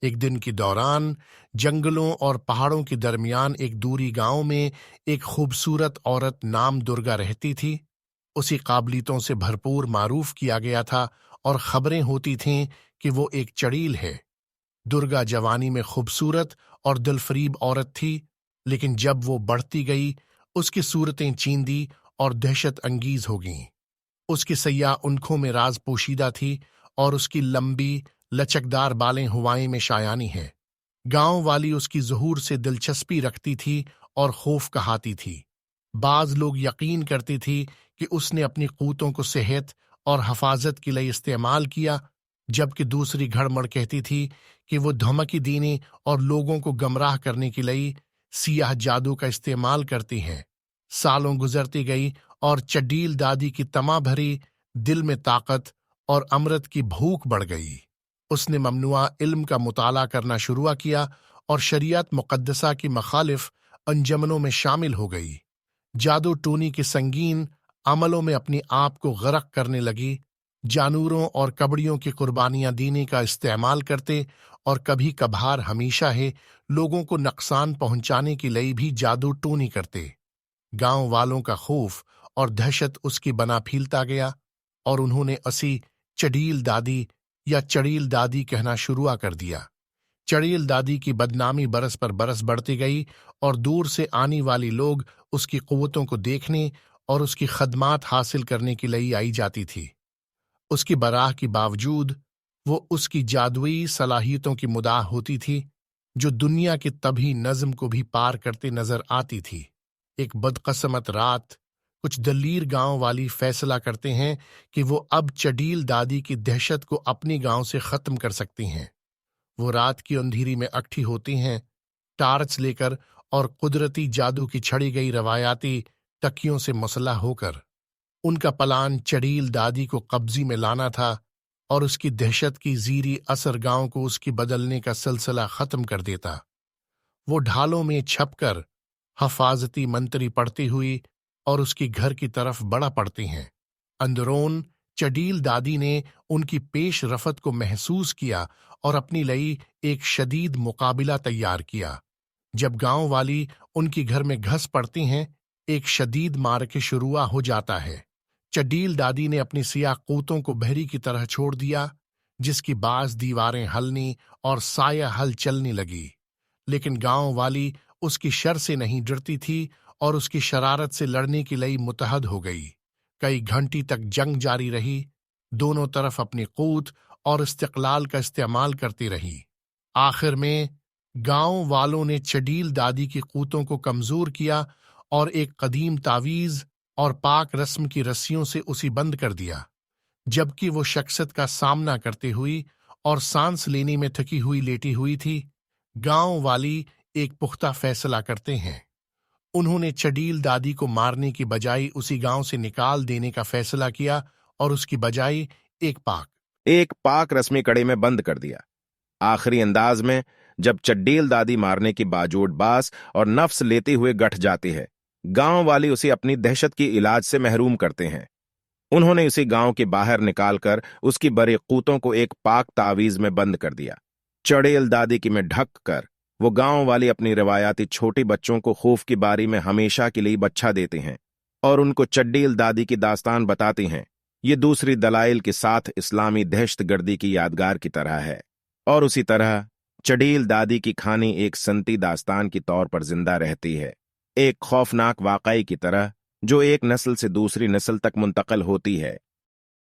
ایک دن کے دوران جنگلوں اور پہاڑوں کے درمیان ایک دوری گاؤں میں ایک خوبصورت عورت نام درگا رہتی تھی۔ اسی قابلیتوں سے بھرپور معروف کیا گیا تھا اور خبریں ہوتی تھیں کہ وہ ایک چڑیل ہے۔ درگا جوانی میں خوبصورت اور دلفریب عورت تھی، لیکن جب وہ بڑھتی گئی اس کی صورتیں چیندی اور دہشت انگیز ہو گئیں۔ اس کی سیاہ آنکھوں میں راز پوشیدہ تھی اور اس کی لمبی لچکدار بالیں ہوائیں میں شایانی ہیں۔ گاؤں والی اس کی ظہور سے دلچسپی رکھتی تھی اور خوف کہاتی تھی۔ بعض لوگ یقین کرتی تھی کہ اس نے اپنی قوتوں کو صحت اور حفاظت کے لیے استعمال کیا، جبکہ دوسری گھڑ مڑ کہتی تھی کہ وہ دھمکی دینے اور لوگوں کو گمراہ کرنے کے لیے سیاہ جادو کا استعمال کرتی ہیں۔ سالوں گزرتی گئی اور چڑیل دادی کی طمع بھری دل میں طاقت اور امرت کی بھوک بڑھ گئی۔ اس نے ممنوعہ علم کا مطالعہ کرنا شروع کیا اور شریعت مقدسہ کی مخالف انجمنوں میں شامل ہو گئی۔ جادو ٹونی کے سنگین عملوں میں اپنی آپ کو غرق کرنے لگی، جانوروں اور کبڑیوں کی قربانیاں دینے کا استعمال کرتے اور کبھی کبھار ہمیشہ ہے لوگوں کو نقصان پہنچانے کے لیے بھی جادو ٹونی کرتے۔ گاؤں والوں کا خوف اور دہشت اس کی بنا پھیلتا گیا اور انہوں نے اسی چڑیل دادی یا چڑیل دادی کہنا شروع کر دیا۔ چڑیل دادی کی بدنامی برس پر برس بڑھتی گئی اور دور سے آنے والی لوگ اس کی قوتوں کو دیکھنے اور اس کی خدمات حاصل کرنے کے لیے آئی جاتی تھی۔ اس کی براہ کے باوجود وہ اس کی جادوئی صلاحیتوں کی مداح ہوتی تھی، جو دنیا کے طبعی نظم کو بھی پار کرتے نظر آتی تھی۔ ایک بدقسمت رات کچھ دلیر گاؤں والی فیصلہ کرتے ہیں کہ وہ اب چڑیل دادی کی دہشت کو اپنی گاؤں سے ختم کر سکتی ہیں۔ وہ رات کی اندھیری میں اکٹھی ہوتی ہیں، ٹارچ لے کر اور قدرتی جادو کی چھڑی گئی روایاتی تکیوں سے مسلح ہو کر۔ ان کا پلان چڑیل دادی کو قبضے میں لانا تھا اور اس کی دہشت کی زیری اثر گاؤں کو اس کی بدلنے کا سلسلہ ختم کر دیتا۔ وہ ڈھالوں میں چھپ کر حفاظتی منتری پڑھتی ہوئی اور اس کی گھر کی طرف بڑھا پڑتی ہیں۔ اندرون چڑیل دادی نے ان کی پیش رفت کو محسوس کیا اور اپنی لیے ایک شدید مقابلہ تیار کیا۔ جب گاؤں والی ان کی گھر میں گھس پڑتی ہیں، ایک شدید معرکہ شروع ہو جاتا ہے۔ چڑیل دادی نے اپنی سیاہ قوتوں کو بحری کی طرح چھوڑ دیا، جس کی بعض دیواریں ہلنی اور سایہ ہل چلنے لگی، لیکن گاؤں والی اس کی شر سے نہیں ڈرتی تھی اور اس کی شرارت سے لڑنے کے لیے متحد ہو گئی۔ کئی گھنٹی تک جنگ جاری رہی، دونوں طرف اپنی قوت اور استقلال کا استعمال کرتی رہی۔ آخر میں گاؤں والوں نے چڑیل دادی کی قوتوں کو کمزور کیا اور ایک قدیم تعویذ اور پاک رسم کی رسیوں سے اسے بند کر دیا۔ جبکہ وہ شخصیت کا سامنا کرتے ہوئی اور سانس لینے میں تھکی ہوئی لیٹی ہوئی تھی، گاؤں والی ایک پختہ فیصلہ کرتے ہیں۔ انہوں نے چڑیل دادی کو مارنے کی بجائے اسی گاؤں سے نکال دینے کا فیصلہ کیا اور اس کی بجائے ایک پاک رسمی کڑے میں بند کر دیا۔ آخری انداز میں جب چڑیل دادی مارنے کی باجوڑ باس اور نفس لیتے ہوئے گٹھ جاتی ہے، گاؤں والی اسے اپنی دہشت کی علاج سے محروم کرتے ہیں۔ انہوں نے اسی گاؤں کے باہر نکال کر اس کی بڑی قوتوں کو ایک پاک تعویذ میں بند کر دیا۔ چڑیل دادی کی میں ڈھک کر وہ گاؤں والی اپنی روایاتی چھوٹی بچوں کو خوف کی باری میں ہمیشہ کے لیے بچھا دیتے ہیں اور ان کو چڑیل دادی کی داستان بتاتی ہیں۔ یہ دوسری دلائل کے ساتھ اسلامی دہشت گردی کی یادگار کی طرح ہے، اور اسی طرح چڑیل دادی کی کہانی ایک سنتی داستان کی طور پر زندہ رہتی ہے، ایک خوفناک واقعے کی طرح جو ایک نسل سے دوسری نسل تک منتقل ہوتی ہے۔